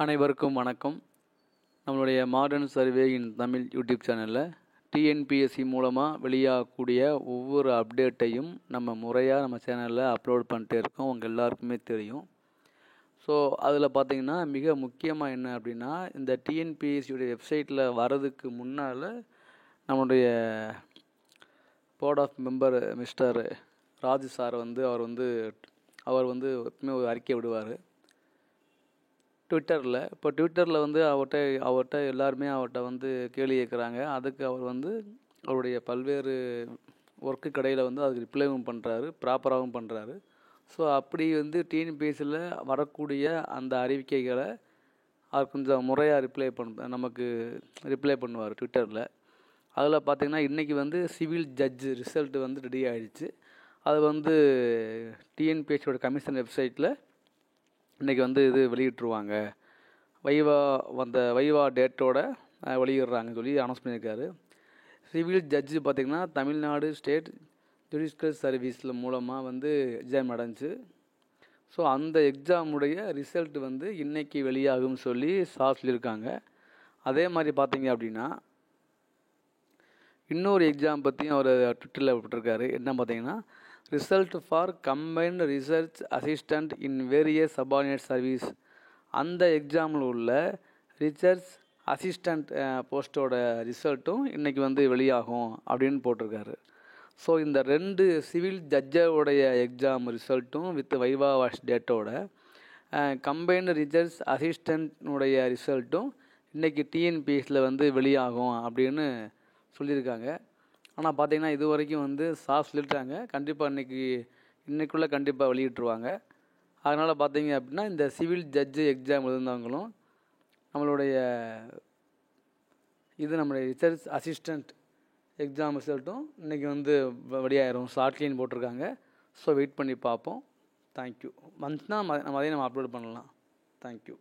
அனைவருக்கும் வணக்கம். நம்மளுடைய மாடர்ன் சர்வே இன் தமிழ் யூடியூப் சேனலில் டிஎன்பிஎஸ்சி மூலமாக வெளியாகக்கூடிய ஒவ்வொரு அப்டேட்டையும் நம்ம முறையாக நம்ம சேனலில் அப்லோட் பண்ணிட்டே இருக்கோம். உங்கள் எல்லாருக்குமே தெரியும். ஸோ அதில் பார்த்திங்கன்னா மிக முக்கியமாக என்ன அப்படின்னா, இந்த டிஎன்பிஎஸ்சியுடைய வெப்சைட்டில் வரதுக்கு முன்னால் நம்மளுடைய board of member mister Raju sir அவர் எப்பவுமே ஒரு அறிக்கை விடுவார் ட்விட்டரில். இப்போ ட்விட்டரில் அவர்கிட்ட எல்லாருமே அவர்கிட்ட கேள்வி கேட்குறாங்க. அதுக்கு அவர் அவருடைய பல்வேறு ஒர்க்கு கடையில் அதுக்கு ரிப்ளைவும் பண்ணுறாரு, ப்ராப்பராகவும் பண்ணுறாரு. ஸோ அப்படி டிஎன்பிஎஸ்சியில் வரக்கூடிய அந்த அறிவிக்கைகளை அவர் கொஞ்சம் முறையாக நமக்கு ரிப்ளை பண்ணுவார் ட்விட்டரில். அதில் பார்த்திங்கன்னா இன்றைக்கி சிவில் ஜட்ஜு ரிசல்ட்டு ரெடி ஆகிடுச்சு. அது டிஎன்பிஎஸ்சியோட கமிஷன் வெப்சைட்டில் இன்றைக்கி இது வெளியிட்ருவாங்க. வைவா டேட்டோட வெளியிடுறாங்கன்னு சொல்லி அனௌன்ஸ் பண்ணியிருக்காரு. சிவில் ஜட்ஜு பார்த்திங்கன்னா தமிழ்நாடு ஸ்டேட் ஜுடிஷியல் சர்வீஸில் மூலமாக எக்ஸாம் நடந்துச்சு. ஸோ அந்த எக்ஸாமுடைய ரிசல்ட் இன்றைக்கி வெளியாகும்னு சொல்லி சொல்லியிருக்காங்க. அதே மாதிரி பார்த்திங்க அப்படின்னா இன்னொரு எக்ஸாம் பற்றியும் அவர் ட்விட்டரில் விட்டுருக்காரு. என்ன பார்த்திங்கன்னா, result for combined research assistant in various subordinate service, அந்த எக்ஸாமில் உள்ள ரிசர்ச் அசிஸ்டண்ட் போஸ்ட்டோட ரிசல்ட்டும் இன்றைக்கி வெளியாகும் அப்படின்னு போட்டிருக்காரு. ஸோ இந்த 2 சிவில் ஜட்ஜோடைய எக்ஸாம் ரிசல்ட்டும் வித் வைவா வாஷ் டேட்டோட கம்பைன்டு ரிசர்ச் அசிஸ்டண்ட்னுடைய ரிசல்ட்டும் இன்றைக்கி டிஎன்பிஎஸ்சியில் வெளியாகும் அப்படின்னு சொல்லியிருக்காங்க. ஆனால் பார்த்திங்கன்னா இது வரைக்கும் சொல்லிட்டாங்க. கண்டிப்பாக இன்றைக்குள்ளே கண்டிப்பாக வெளியிட்ருவாங்க. அதனால் பார்த்திங்க அப்படின்னா இந்த சிவில் ஜட்ஜு எக்ஸாம் எழுந்தவங்களும் நம்மளுடைய ரிசர்ச் அசிஸ்டண்ட் எக்ஸாம் ரிசல்ட்டும் இன்றைக்கி வெளியாயிரும். ஷார்ட்லைன் போட்டிருக்காங்க. ஸோ வெயிட் பண்ணி பார்ப்போம். தேங்க்யூ. வந்துச்சுன்னா நம்ம அதையும் அப்லோட் பண்ணலாம். தேங்க்யூ.